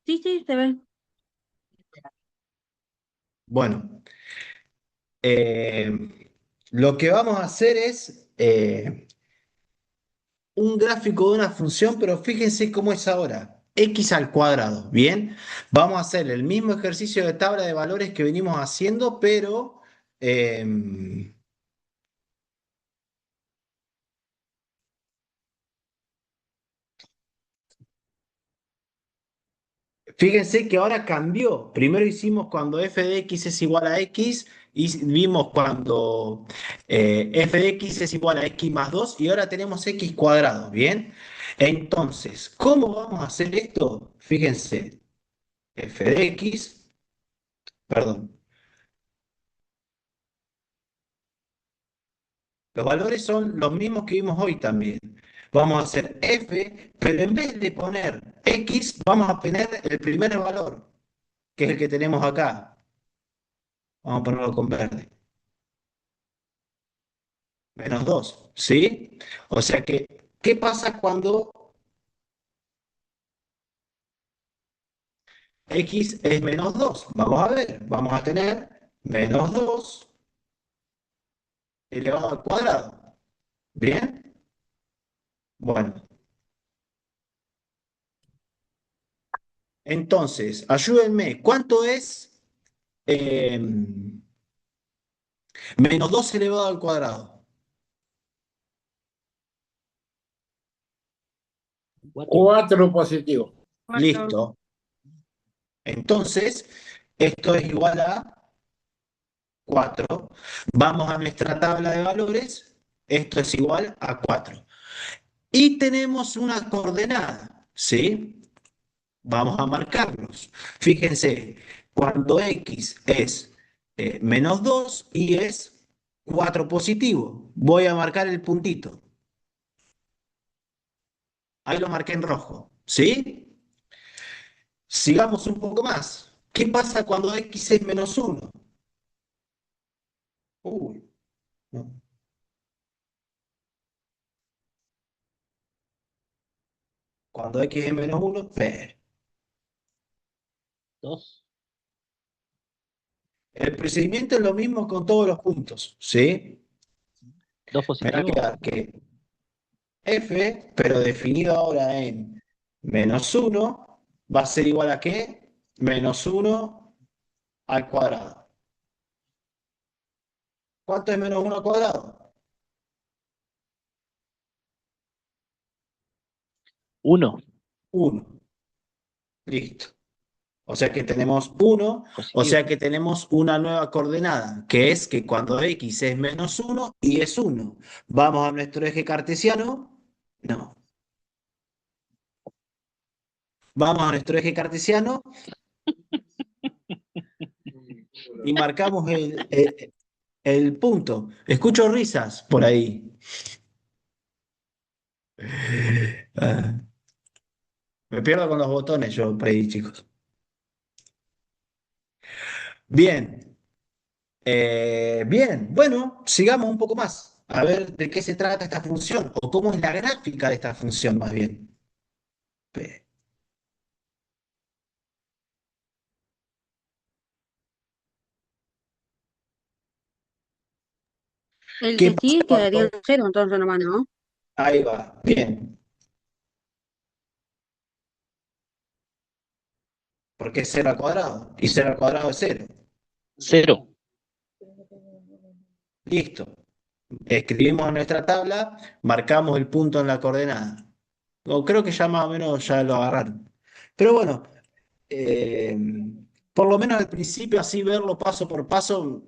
Sí, sí, se ve. Bueno, lo que vamos a hacer es un gráfico de una función, pero fíjense cómo es ahora. X al cuadrado, ¿bien? Vamos a hacer el mismo ejercicio de tabla de valores que venimos haciendo, pero fíjense que ahora cambió. Primero hicimos cuando f de x es igual a x y vimos cuando f de x es igual a x más 2 y ahora tenemos x cuadrado, ¿bien? Entonces, ¿cómo vamos a hacer esto? Fíjense, f de x, perdón, los valores son los mismos que vimos hoy también. Vamos a hacer f, pero en vez de poner x, vamos a poner el primer valor, que es el que tenemos acá. Vamos a ponerlo con verde. Menos 2, ¿sí? O sea que, ¿qué pasa cuando x es menos 2? Vamos a ver, vamos a tener menos 2 elevado al cuadrado. ¿Bien? Bueno, entonces, ayúdenme, ¿cuánto es eh, menos 2 elevado al cuadrado? Cuatro. 4 positivo. Cuatro. Listo. Entonces, esto es igual a 4. Vamos a nuestra tabla de valores. Esto es igual a 4. Y tenemos una coordenada, ¿sí? Vamos a marcarlos. Fíjense, cuando x es menos 2 y es 4 positivo, voy a marcar el puntito. Ahí lo marqué en rojo, ¿sí? Sigamos un poco más. ¿Qué pasa cuando x es menos 1? Uy, no. Cuando x es menos 1, Dos. el procedimiento es lo mismo con todos los puntos, ¿sí? Dos Me va a positivo. quedar que f, pero definido ahora en menos 1, va a ser igual a qué? Menos 1 al cuadrado. ¿Cuánto es menos 1 al cuadrado? Uno. 1. Listo. O sea que tenemos 1, o Positivo. sea que tenemos una nueva coordenada, que es que cuando x es menos 1 y es 1, vamos a nuestro eje cartesiano. No. Vamos a nuestro eje cartesiano y marcamos el punto. Escucho risas por ahí. Ah, me pierdo con los botones yo por ahí, chicos. Bien, bien. Bueno, sigamos un poco más. A ver de qué se trata esta función o cómo es la gráfica de esta función más bien. Pe- El ¿Qué que pasa sigue quedaría cuando... en cero, entonces nomás, ¿no? Ahí va, bien. Porque es 0 al cuadrado y 0 al cuadrado es 0. Cero. Listo. Escribimos en nuestra tabla, marcamos el punto en la coordenada. O creo que ya más o menos ya lo agarraron. Pero bueno, eh, por lo menos al principio, así verlo paso por paso,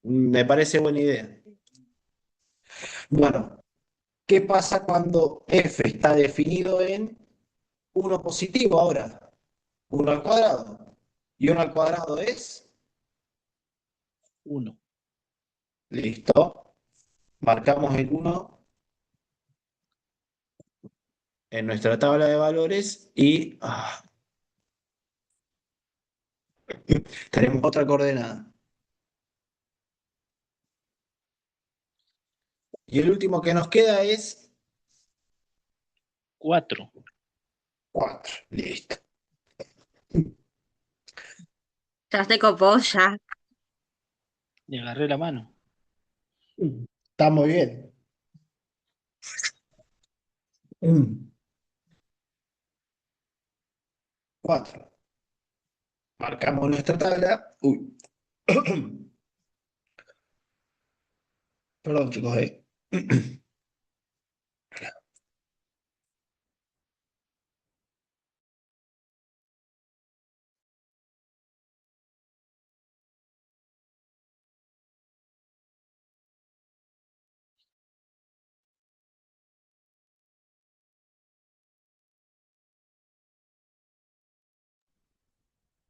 me parece buena idea. Bueno, ¿qué pasa cuando f está definido en 1 positivo ahora? 1 al cuadrado. Y 1 al cuadrado es, Uno. listo, marcamos el 1 en nuestra tabla de valores y tenemos otra coordenada. Y el último que nos queda es Cuatro. 4. Listo. Ya se copó, ya. Le agarré la mano. Está muy bien. Mm, 4. Marcamos nuestra tabla. Uy. Perdón, chicos.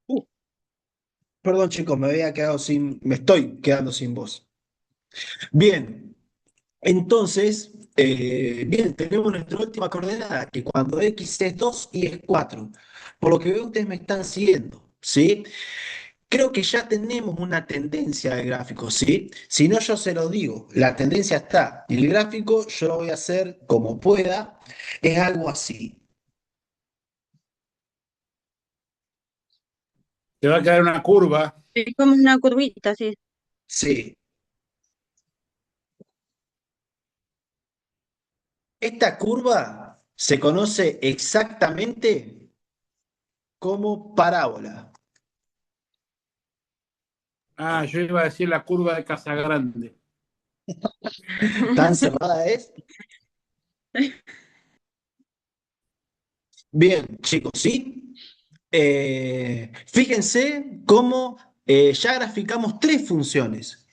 Uh, Perdón, chicos, me estoy quedando sin voz. Bien, entonces, bien, tenemos nuestra última coordenada, que cuando X es 2 y es 4. Por lo que veo, ustedes me están siguiendo, ¿sí? Creo que ya tenemos una tendencia de gráfico, ¿sí? Si no, yo se lo digo, la tendencia está. Y el gráfico yo lo voy a hacer como pueda, es algo así. Te va a quedar una curva. Es como una curvita, sí. Sí. Esta curva se conoce exactamente como parábola. Ah, yo iba a decir la curva de Casagrande. ¿Tan cerrada es? Bien, chicos, ¿sí? Fíjense cómo ya graficamos tres funciones.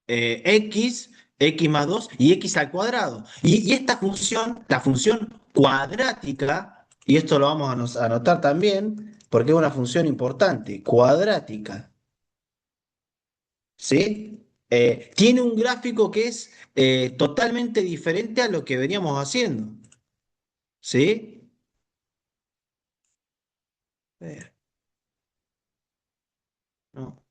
X, X más 2 y X al cuadrado. Y esta función, la función cuadrática, y esto lo vamos a anotar también, porque es una función importante, cuadrática, ¿sí? Tiene un gráfico que es totalmente diferente a lo que veníamos haciendo, ¿sí? A ver, no.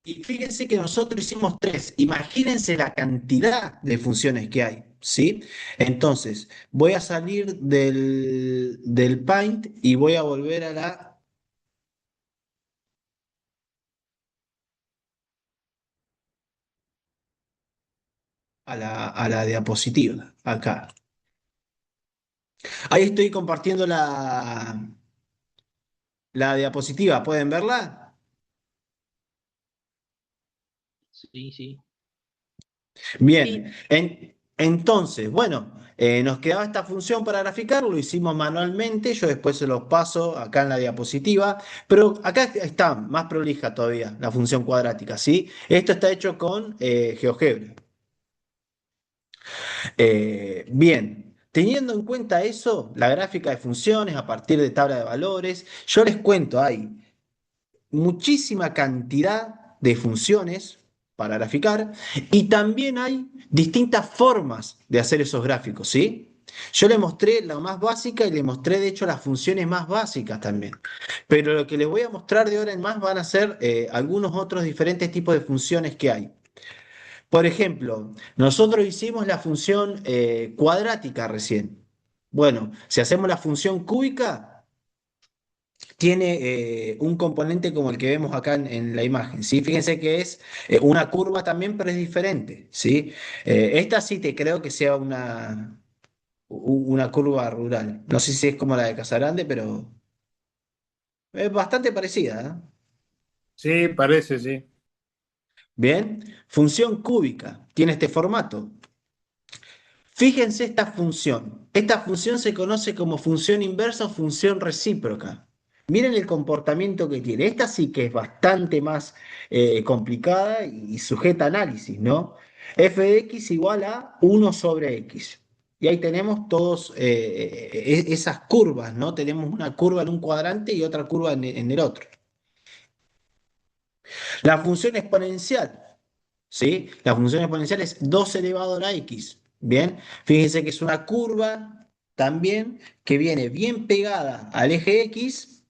Y fíjense que nosotros hicimos tres. Imagínense la cantidad de funciones que hay, ¿sí? Entonces, voy a salir del Paint y voy a volver a la diapositiva, acá. Ahí estoy compartiendo la diapositiva, ¿pueden verla? Sí, sí. Sí. Bien, entonces, bueno, nos quedaba esta función para graficar, lo hicimos manualmente, yo después se los paso acá en la diapositiva, pero acá está más prolija todavía la función cuadrática, ¿sí? Esto está hecho con GeoGebra. Bien, teniendo en cuenta eso, la gráfica de funciones a partir de tabla de valores, yo les cuento, hay muchísima cantidad de funciones para graficar y también hay distintas formas de hacer esos gráficos, ¿sí? Yo le mostré la más básica y le mostré de hecho las funciones más básicas también. Pero lo que les voy a mostrar de ahora en más van a ser algunos otros diferentes tipos de funciones que hay. Por ejemplo, nosotros hicimos la función cuadrática recién. Bueno, si hacemos la función cúbica, tiene un componente como el que vemos acá en la imagen, ¿sí? Fíjense que es una curva también, pero es diferente, ¿sí? Esta sí te creo que sea una curva rural. No sé si es como la de Casagrande, pero es bastante parecida, ¿eh? Sí, parece, sí. Bien, función cúbica, tiene este formato. Fíjense esta función. Esta función se conoce como función inversa o función recíproca. Miren el comportamiento que tiene. Esta sí que es bastante más complicada y sujeta a análisis, ¿no? F de x igual a 1/x. Y ahí tenemos todos esas curvas, ¿no? Tenemos una curva en un cuadrante y otra curva en el otro. La función exponencial. ¿Sí? La función exponencial es 2 elevado a la x. Bien, fíjense que es una curva también que viene bien pegada al eje x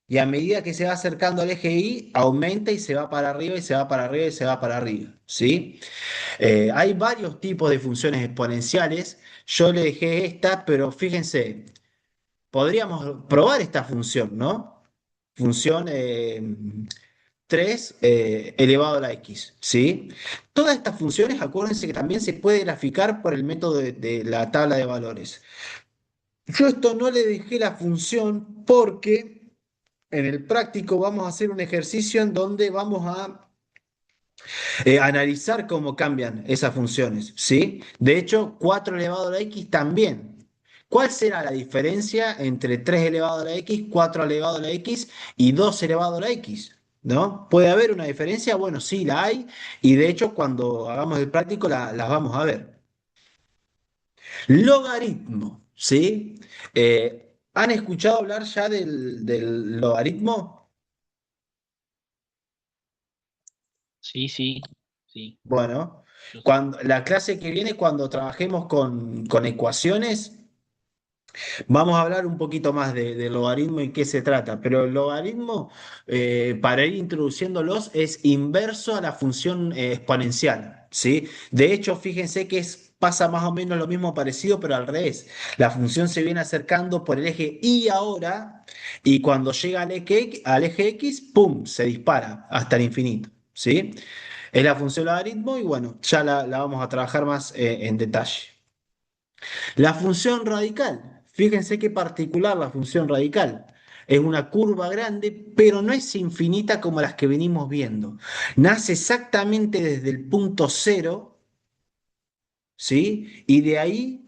y a medida que se va acercando al eje y aumenta y se va para arriba y se va para arriba y se va para arriba. ¿Sí? Hay varios tipos de funciones exponenciales. Yo le dejé esta, pero fíjense, podríamos probar esta función, ¿no? Función 3 elevado a la x, ¿sí? Todas estas funciones, acuérdense que también se puede graficar por el método de la tabla de valores. Yo esto no le dejé la función porque en el práctico vamos a hacer un ejercicio en donde vamos a analizar cómo cambian esas funciones, ¿sí? De hecho, 4 elevado a la x también. ¿Cuál será la diferencia entre 3 elevado a la x, 4 elevado a la x y 2 elevado a la x? ¿No? ¿Puede haber una diferencia? Bueno, sí, la hay, y de hecho cuando hagamos el práctico las vamos a ver. Logaritmo, ¿sí? ¿Han escuchado hablar ya del logaritmo? Sí, sí, sí. Bueno, Yo sé. cuando, la clase que viene, cuando trabajemos con ecuaciones, vamos a hablar un poquito más de logaritmo y qué se trata, pero el logaritmo, para ir introduciéndolos, es inverso a la función exponencial, ¿sí? De hecho, fíjense que pasa más o menos lo mismo parecido, pero al revés. La función se viene acercando por el eje Y ahora, y cuando llega al eje X, ¡pum!, se dispara hasta el infinito, ¿sí? Es la función logaritmo y bueno, ya la vamos a trabajar más en detalle. La función radical. Fíjense qué particular la función radical. Es una curva grande, pero no es infinita como las que venimos viendo. Nace exactamente desde el punto cero, ¿sí? Y de ahí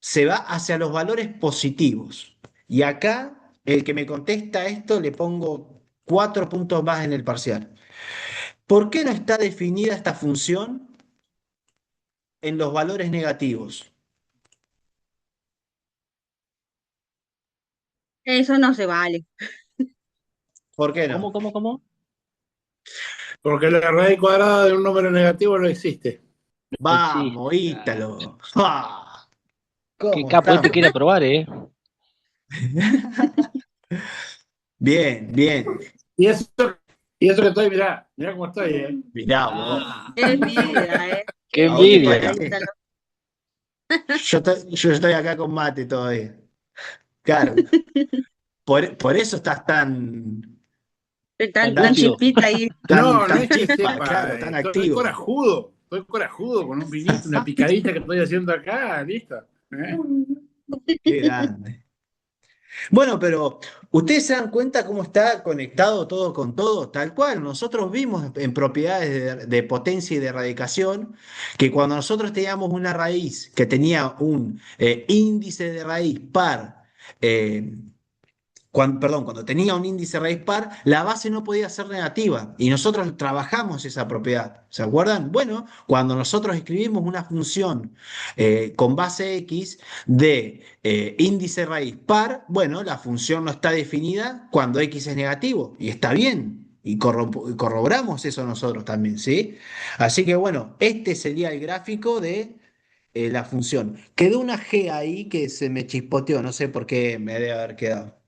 se va hacia los valores positivos. Y acá, el que me contesta esto, le pongo 4 puntos más en el parcial. ¿Por qué no está definida esta función en los valores negativos? Eso no se vale. ¿Por qué ¿Cómo, no? cómo, cómo? Porque la raíz cuadrada de un número negativo no existe. No existe. Vamos, Ítalo. ¡Ah! Qué ¿Cómo capo, este estamos? quiere probar, ¿eh? Bien, bien. Y eso, y eso que estoy, mirá cómo estoy, ¿eh? Mirá vos. Ah, Qué envidia, ¿eh? qué Qué ¿A vos te envidia, envidia. parece? Ítalo. Yo estoy acá con mate todavía. Claro. Por eso estás Tan, Tan tan lúcido. chispita ahí. No, no tan es que chispa, sepa, claro, tan activo. estoy corajudo con un vinito, una picadita que estoy haciendo acá, listo. ¿Eh? Qué grande. Bueno, pero ustedes se dan cuenta cómo está conectado todo con todo, tal cual. Nosotros vimos en propiedades de potencia y de radicación que cuando nosotros teníamos una raíz que tenía un índice de raíz par, eh, perdón, cuando tenía un índice raíz par, la base no podía ser negativa y nosotros trabajamos esa propiedad. ¿Se acuerdan? Bueno, cuando nosotros escribimos una función con base x de índice raíz par, bueno, la función no está definida cuando x es negativo y está bien. Y corroboramos eso nosotros también, ¿sí? Así que bueno, este sería el gráfico de la función. Quedó una G ahí que se me chispoteó, no sé por qué me debe haber quedado.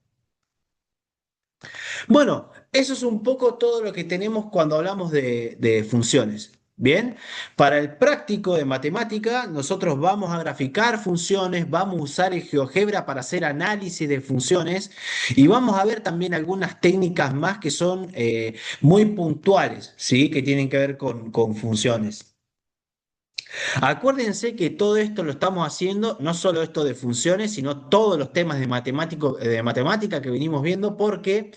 Bueno, eso es un poco todo lo que tenemos cuando hablamos de funciones. Bien, para el práctico de matemática, nosotros vamos a graficar funciones, vamos a usar el GeoGebra para hacer análisis de funciones y vamos a ver también algunas técnicas más que son muy puntuales, ¿sí? Que tienen que ver con funciones. Acuérdense que todo esto lo estamos haciendo, no solo esto de funciones, sino todos los temas de matemática que venimos viendo, porque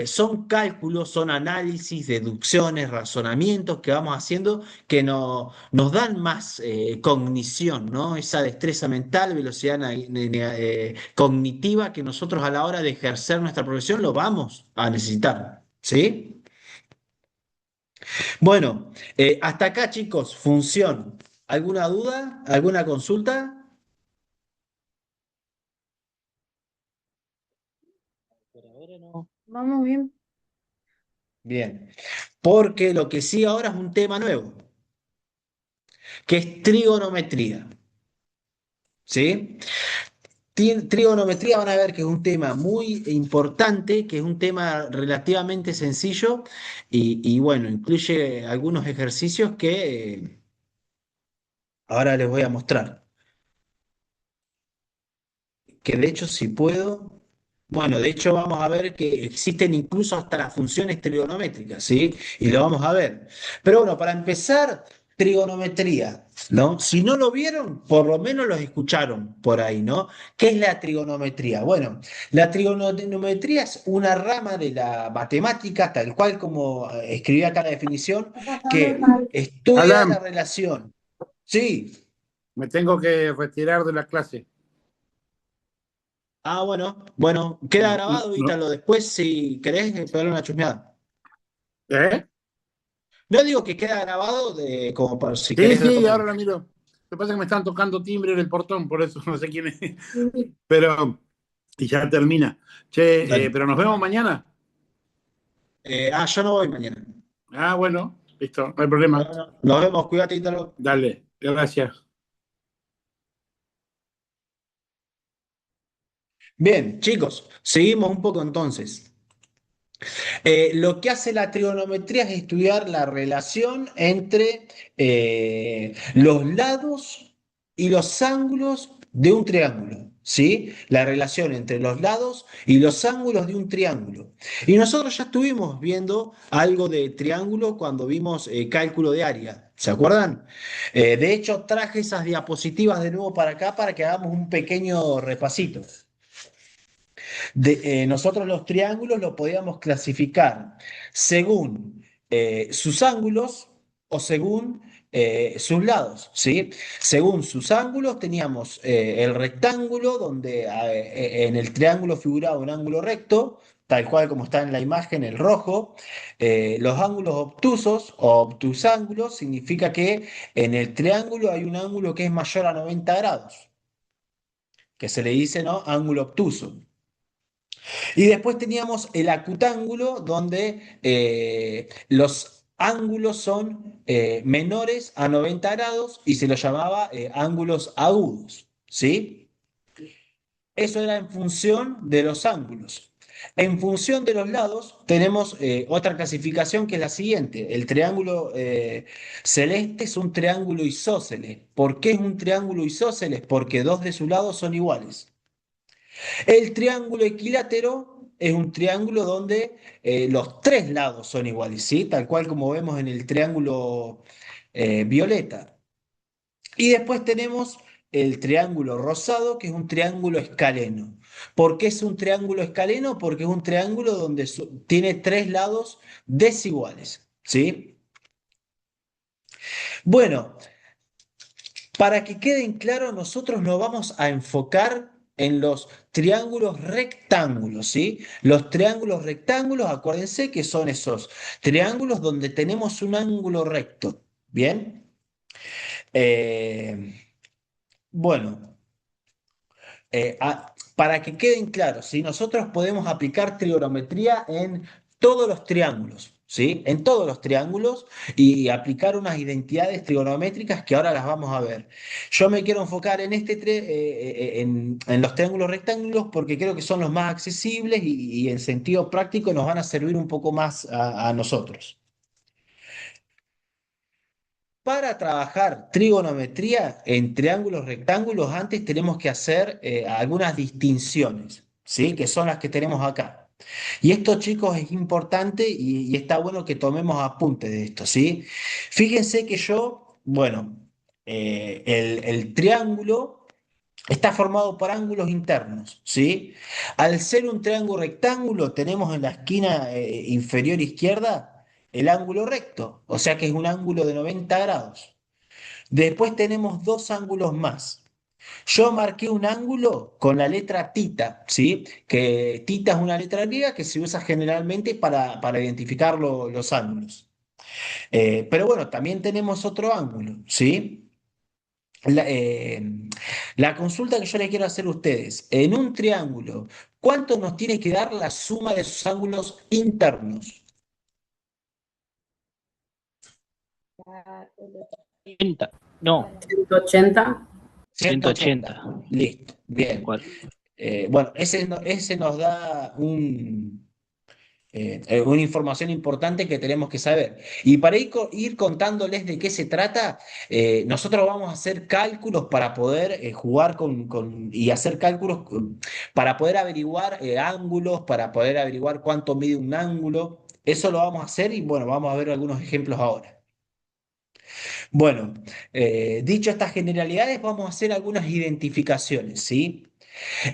son cálculos, son análisis, deducciones, razonamientos que vamos haciendo que nos dan más cognición, ¿no? Esa destreza mental, velocidad cognitiva que nosotros a la hora de ejercer nuestra profesión lo vamos a necesitar, ¿sí? Bueno, hasta acá, chicos, función. ¿Alguna duda? ¿Alguna consulta? Por ahora no. Vamos bien. Bien, porque lo que sí ahora es un tema nuevo, que es trigonometría, ¿sí? Trigonometría van a ver que es un tema muy importante, que es un tema relativamente sencillo y bueno, incluye algunos ejercicios que ahora les voy a mostrar. que de hecho si puedo, bueno, de hecho vamos a ver que existen incluso hasta las funciones trigonométricas, ¿sí? Y lo vamos a ver. Pero bueno, para empezar, trigonometría, ¿no? Si no lo vieron, por lo menos los escucharon por ahí, ¿no? ¿Qué es la trigonometría? Bueno, la trigonometría es una rama de la matemática, tal cual como escribí acá la definición, que estudia la Alan, relación. Sí. me tengo que retirar de la clase. Ah, bueno, bueno, queda No, no, grabado, no. Ítalo. Después, si querés, pegarle una chusmeada. ¿Eh? No digo que queda grabado como para si Sí, querés sí, repasar. ahora la miro. Lo que pasa es que me están tocando timbre en el portón, por eso no sé quién es. Pero, y ya termina. Che, Dale. pero nos vemos mañana. Yo no voy mañana. Ah, bueno, listo, no hay problema. Bueno, nos vemos, cuídate, Ítalo. Dale, gracias. Bien, chicos, seguimos un poco entonces. Lo que hace la trigonometría es estudiar la relación entre los lados y los ángulos de un triángulo, ¿sí? La relación entre los lados y los ángulos de un triángulo. Y nosotros ya estuvimos viendo algo de triángulo cuando vimos cálculo de área, ¿se acuerdan? De hecho, traje esas diapositivas de nuevo para acá para que hagamos un pequeño repasito. Nosotros los triángulos los podíamos clasificar según sus ángulos o según sus lados, ¿sí? Según sus ángulos teníamos el rectángulo donde en el triángulo figuraba un ángulo recto, tal cual como está en la imagen, el rojo. Los ángulos obtusos o obtusángulos significa que en el triángulo hay un ángulo que es mayor a 90 grados, que se le dice, ¿no? Ángulo obtuso. Y después teníamos el acutángulo, donde los ángulos son menores a 90 grados y se los llamaba ángulos agudos, ¿sí? Eso era en función de los ángulos. En función de los lados tenemos otra clasificación que es la siguiente. El triángulo celeste es un triángulo isósceles. ¿Por qué es un triángulo isósceles? Porque dos de sus lados son iguales. El triángulo equilátero es un triángulo donde los tres lados son iguales, ¿sí? Tal cual como vemos en el triángulo violeta. Y después tenemos el triángulo rosado, que es un triángulo escaleno. ¿Por qué es un triángulo escaleno? Porque es un triángulo donde tiene tres lados desiguales, ¿sí? Bueno, para que queden claros, nosotros nos vamos a enfocar en los triángulos rectángulos, ¿sí? Los triángulos rectángulos, acuérdense que son esos triángulos donde tenemos un ángulo recto, ¿bien? Eh, bueno, para que queden claros, ¿sí? Nosotros podemos aplicar trigonometría en todos los triángulos, ¿sí? En todos los triángulos y aplicar unas identidades trigonométricas que ahora las vamos a ver. Yo me quiero enfocar en, en los triángulos rectángulos porque creo que son los más accesibles y en sentido práctico nos van a servir un poco más a nosotros. Para trabajar trigonometría en triángulos rectángulos, antes tenemos que hacer algunas distinciones, ¿sí? Que son las que tenemos acá. Y esto, chicos, es importante y está bueno que tomemos apunte de esto, ¿sí? Fíjense que yo, bueno, el triángulo está formado por ángulos internos, ¿sí? Al ser un triángulo rectángulo, tenemos en la esquina inferior izquierda el ángulo recto, o sea que es un ángulo de 90 grados. Después tenemos dos ángulos más. Yo marqué un ángulo con la letra tita, ¿sí? Que tita es una letra griega que se usa generalmente para identificar los ángulos. Pero bueno, también tenemos otro ángulo, ¿sí? La, eh, la consulta que yo le quiero hacer a ustedes, en un triángulo, ¿cuánto nos tiene que dar la suma de sus ángulos internos? 80. No, 180. 180. 180. Listo, Tal bien. cual. Bueno, ese nos da Una información importante que tenemos que saber. Y para ir contándoles de qué se trata, nosotros vamos a hacer cálculos para poder jugar y hacer cálculos para poder averiguar ángulos, para poder averiguar cuánto mide un ángulo. Eso lo vamos a hacer y bueno, vamos a ver algunos ejemplos ahora. Bueno, dicho estas generalidades, vamos a hacer algunas identificaciones, ¿sí?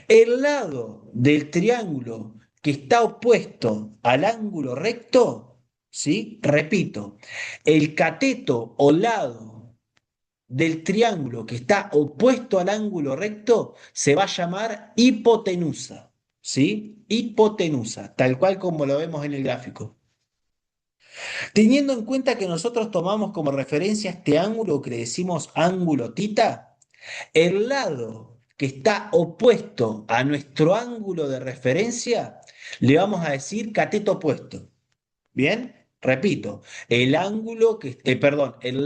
El lado del triángulo que está opuesto al ángulo recto, ¿sí? Repito, el cateto o lado del triángulo que está opuesto al ángulo recto se va a llamar hipotenusa, ¿sí? Hipotenusa, tal cual como lo vemos en el gráfico. Teniendo en cuenta que nosotros tomamos como referencia este ángulo que le decimos ángulo tita, el lado que está opuesto a nuestro ángulo de referencia le vamos a decir cateto opuesto. ¿Bien? Repito, el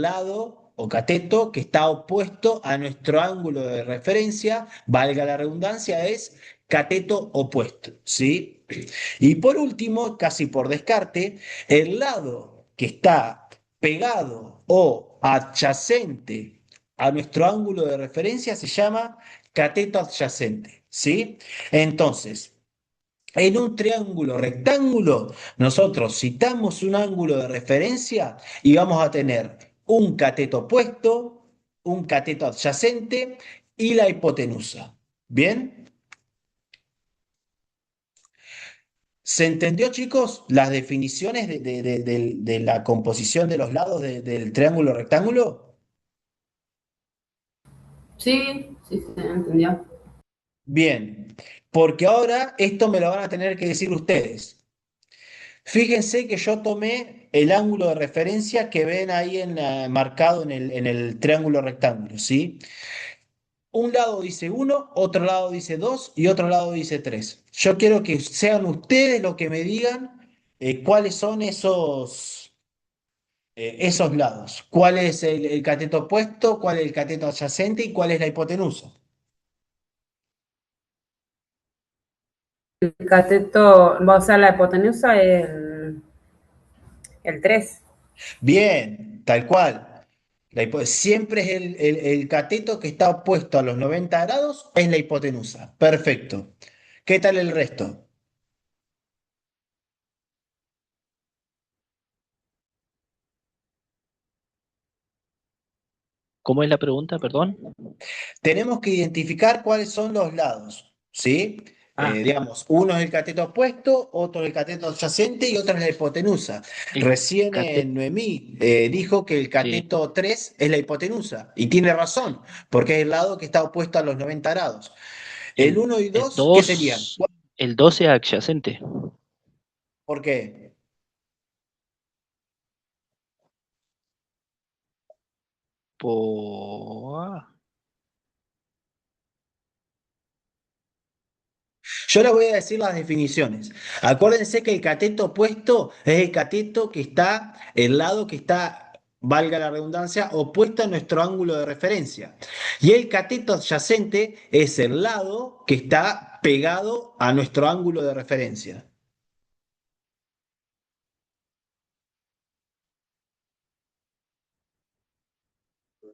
lado o cateto que está opuesto a nuestro ángulo de referencia, valga la redundancia, es cateto opuesto, ¿sí? Y por último, casi por descarte, el lado que está pegado o adyacente a nuestro ángulo de referencia se llama cateto adyacente, ¿sí? Entonces, en un triángulo rectángulo, nosotros citamos un ángulo de referencia y vamos a tener un cateto opuesto, un cateto adyacente y la hipotenusa. ¿Bien? ¿Se entendió, chicos, las definiciones de la composición de los lados del triángulo rectángulo? Sí, sí, se entendió. Bien, porque ahora esto me lo van a tener que decir ustedes. Fíjense que yo tomé el ángulo de referencia que ven ahí marcado en el triángulo rectángulo, ¿sí? Un lado dice 1, otro lado dice 2 y otro lado dice 3. Yo quiero que sean ustedes los que me digan cuáles son esos lados. ¿Cuál es el cateto opuesto? ¿Cuál es el cateto adyacente? ¿Y cuál es la hipotenusa? El cateto, o sea, la hipotenusa es el 3. Bien, tal cual. Siempre es el cateto que está opuesto a los 90 grados, es la hipotenusa. Perfecto. ¿Qué tal el resto? ¿Cómo es la pregunta, perdón? Tenemos que identificar cuáles son los lados, ¿sí? Ah, Digamos, uno es el cateto opuesto, otro es el cateto adyacente y otro es la hipotenusa. el Recién cateto, Noemí dijo que el sí, cateto 3 es la hipotenusa y tiene razón, porque es el lado que está opuesto a los 90 grados. El el, uno y el 2, ¿qué serían? 2, el 2 es adyacente. ¿Por qué? Por... Yo les voy a decir las definiciones. Acuérdense que el cateto opuesto es el cateto que está, el lado que está, valga la redundancia, opuesto a nuestro ángulo de referencia. Y el cateto adyacente es el lado que está pegado a nuestro ángulo de referencia.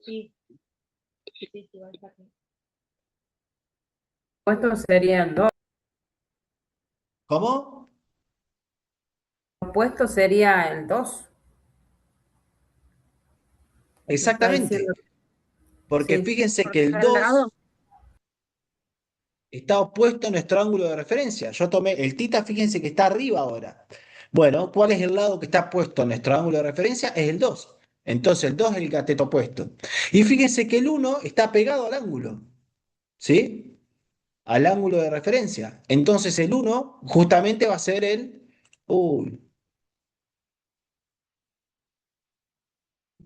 Sí, sí, sí, va a estar bien. Opuesto sería el 2. ¿Cómo? Opuesto sería el 2. Está Exactamente. diciendo, Porque sí. fíjense que Porque el al lado, 2 está opuesto a nuestro ángulo de referencia. Yo tomé el tita, fíjense que está arriba ahora. Bueno, ¿cuál es el lado que está puesto a nuestro ángulo de referencia? Es el 2. Entonces el 2 es el cateto opuesto. Y fíjense que el uno está pegado al ángulo, ¿sí? Al ángulo de referencia. Entonces el uno justamente va a ser el... Uy,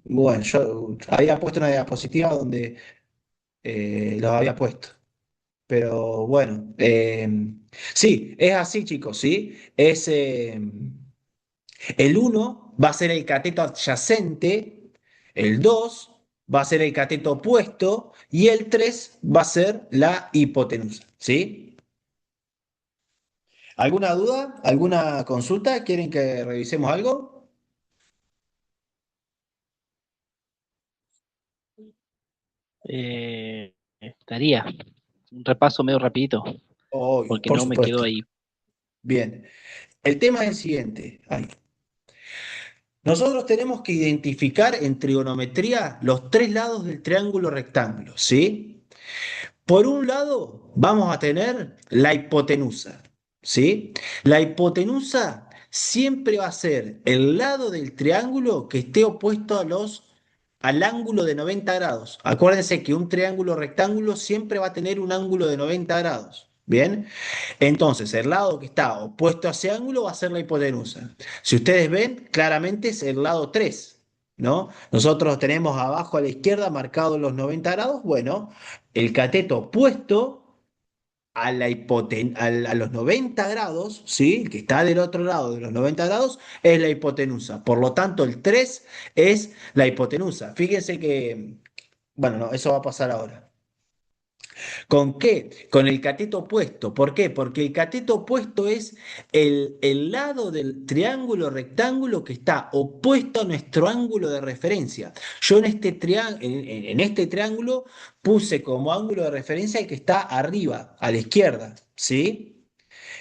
bueno, yo había puesto una diapositiva donde los había puesto. Pero bueno, sí, es así, chicos, ¿sí? El uno va a ser el cateto adyacente, el 2 va a ser el cateto opuesto y el 3 va a ser la hipotenusa, ¿sí? ¿Alguna duda? ¿Alguna consulta? ¿Quieren que revisemos algo? Estaría un repaso medio rapidito, Obvio, porque por no me quedo supuesto. ahí. Bien. El tema es el siguiente. Ay. Nosotros tenemos que identificar en trigonometría los tres lados del triángulo rectángulo, ¿sí? Por un lado, vamos a tener la hipotenusa, ¿sí? La hipotenusa siempre va a ser el lado del triángulo que esté opuesto al ángulo de 90 grados. Acuérdense que un triángulo rectángulo siempre va a tener un ángulo de 90 grados, ¿bien? Entonces, el lado que está opuesto a ese ángulo va a ser la hipotenusa. Si ustedes ven, claramente es el lado 3, ¿no? Nosotros tenemos abajo a la izquierda marcados los 90 grados. Bueno, el cateto opuesto a los 90 grados, ¿sí? El que está del otro lado de los 90 grados es la hipotenusa. Por lo tanto, el 3 es la hipotenusa. Fíjense que, bueno, no, eso va a pasar ahora. ¿Con qué? Con el cateto opuesto. ¿Por qué? Porque el cateto opuesto es el lado del triángulo rectángulo que está opuesto a nuestro ángulo de referencia. Yo en este triángulo puse como ángulo de referencia el que está arriba, a la izquierda, ¿sí?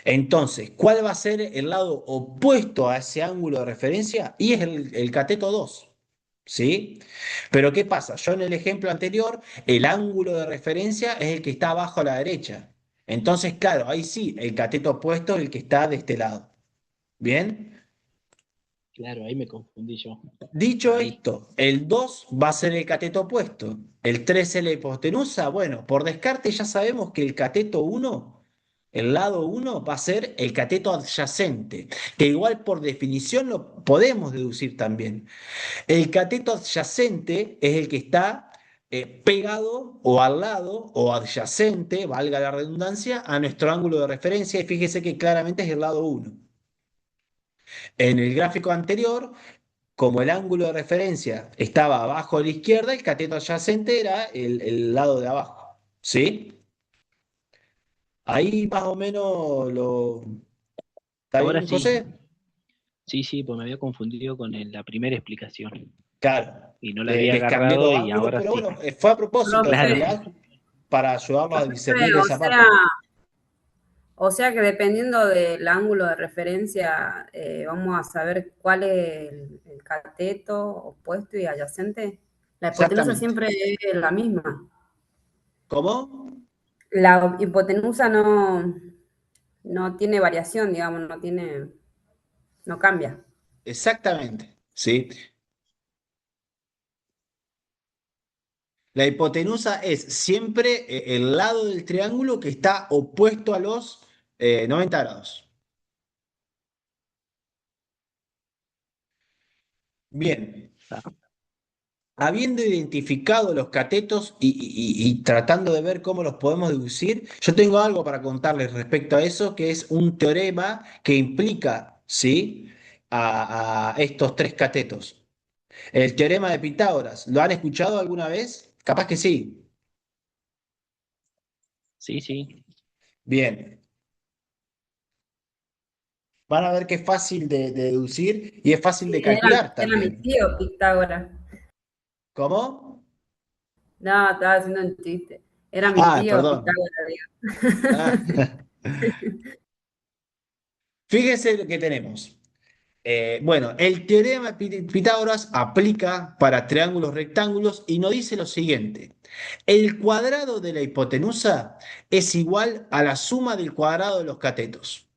Entonces, ¿cuál va a ser el lado opuesto a ese ángulo de referencia? Y es el cateto 2, ¿sí? Pero ¿qué pasa? Yo en el ejemplo anterior, el ángulo de referencia es el que está abajo a la derecha. Entonces, claro, ahí sí, el cateto opuesto es el que está de este lado. ¿Bien? Claro, ahí me confundí yo. Dicho Ahí. esto, el 2 va a ser el cateto opuesto. El 3 es la hipotenusa. Bueno, por descarte ya sabemos que el cateto uno, el lado uno, va a ser el cateto adyacente, que igual por definición lo podemos deducir también. El cateto adyacente es el que está pegado o al lado o adyacente, valga la redundancia, a nuestro ángulo de referencia, y fíjese que claramente es el lado uno. En el gráfico anterior, como el ángulo de referencia estaba abajo a la izquierda, el cateto adyacente era el lado de abajo. ¿Sí? Ahí más o menos lo... ¿Está Ahora bien, sí. José? Sí, sí, pues me había confundido con la primera explicación Claro. y no la había Les cambié agarrado los y ángulos, ahora pero sí. bueno, fue a propósito en Claro. Profe, realidad para ayudarnos a discernir profe, esa parte. o sea que dependiendo del ángulo de referencia, vamos a saber cuál es el cateto opuesto y adyacente. La hipotenusa Exactamente. siempre es la misma. ¿Cómo? La hipotenusa no tiene variación, digamos, no cambia. Exactamente. ¿Sí? La hipotenusa es siempre el lado del triángulo que está opuesto a los 90 grados. Bien. Ah, Habiendo identificado los catetos y tratando de ver cómo los podemos deducir, yo tengo algo para contarles respecto a eso, que es un teorema que implica, ¿sí? A estos tres catetos. El teorema de Pitágoras, ¿lo han escuchado alguna vez? Capaz que sí. sí, sí. Bien. Van a ver que es fácil de deducir y es fácil de calcular Era mi también. tío Pitágoras. ¿Cómo? No, estaba haciendo un chiste. Era mi Ah, tío perdón. Pitágoras, digo. Ah, fíjese lo que tenemos. Bueno, el teorema de Pitágoras aplica para triángulos rectángulos y nos dice lo siguiente. El cuadrado de la hipotenusa es igual a la suma del cuadrado de los catetos.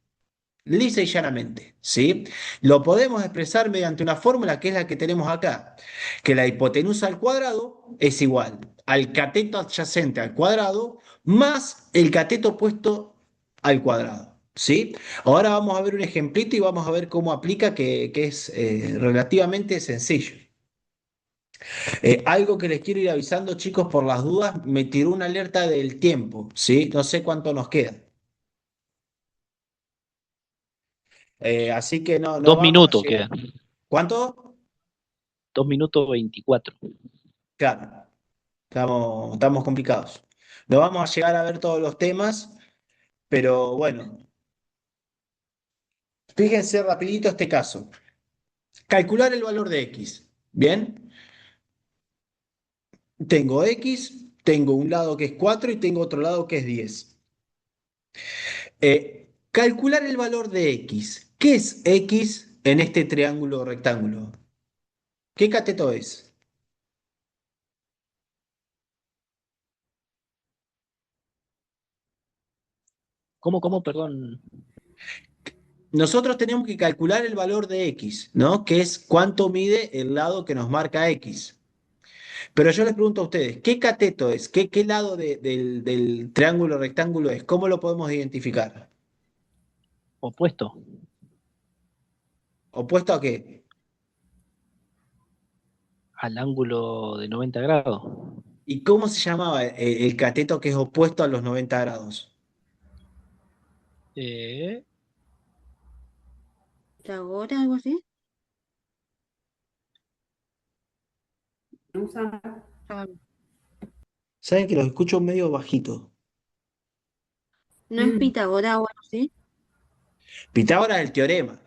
Lisa y llanamente, ¿sí? Lo podemos expresar mediante una fórmula que es la que tenemos acá, que la hipotenusa al cuadrado es igual al cateto adyacente al cuadrado más el cateto opuesto al cuadrado, ¿sí? Ahora vamos a ver un ejemplito y vamos a ver cómo aplica, que es relativamente sencillo. Algo que les quiero ir avisando, chicos, por las dudas, me tiró una alerta del tiempo, ¿sí? No sé cuánto nos queda. Así que no Dos vamos a minutos llegar. quedan. ¿Cuánto? 2 minutos 24. Claro, estamos complicados. No vamos a llegar a ver todos los temas, pero bueno, Fíjense rapidito este caso. Calcular el valor de x. Bien, tengo x, tengo un lado que es 4 y tengo otro lado que es 10. Calcular el valor de x. ¿Qué es x en este triángulo o rectángulo? ¿Qué cateto es? ¿Cómo, perdón? Nosotros tenemos que calcular el valor de x, ¿no? Que es cuánto mide el lado que nos marca x. Pero yo les pregunto a ustedes, ¿qué cateto es? ¿Qué lado del triángulo rectángulo es? ¿Cómo lo podemos identificar? Opuesto ¿Opuesto a qué? al ángulo de 90 grados. ¿Y cómo se llamaba el cateto que es opuesto a los 90 grados? Eh, ¿Ahora algo así? Usa Ah, Saben que los escucho medio bajito. ¿no es Pitágoras o algo así? Pitágoras el teorema.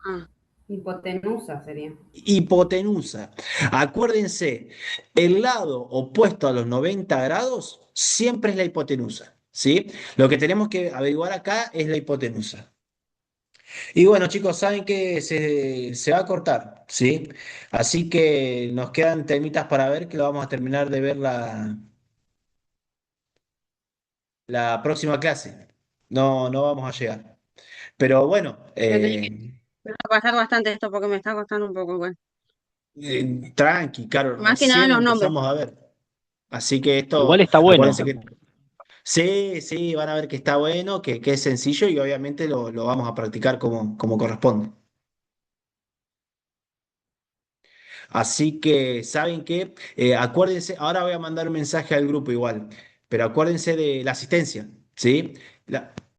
Ah, hipotenusa sería. Hipotenusa. Acuérdense, el lado opuesto a los 90 grados siempre es la hipotenusa, ¿sí? Lo que tenemos que averiguar acá es la hipotenusa. Y bueno, chicos, saben que se va a cortar, ¿sí? Así que nos quedan temitas para ver que lo vamos a terminar de ver la próxima clase. No, no vamos a llegar. Pero bueno, me va a pasar bastante esto porque me está costando un poco igual. tranqui, claro, Más que nada recién lo los nombres. empezamos a ver. Así que Igual esto, está acuérdense bueno. que sí, sí, van a ver que está bueno, que es sencillo y obviamente lo vamos a practicar como corresponde. Así que, ¿saben qué? Acuérdense, ahora voy a mandar un mensaje al grupo igual, pero acuérdense de la asistencia, ¿sí?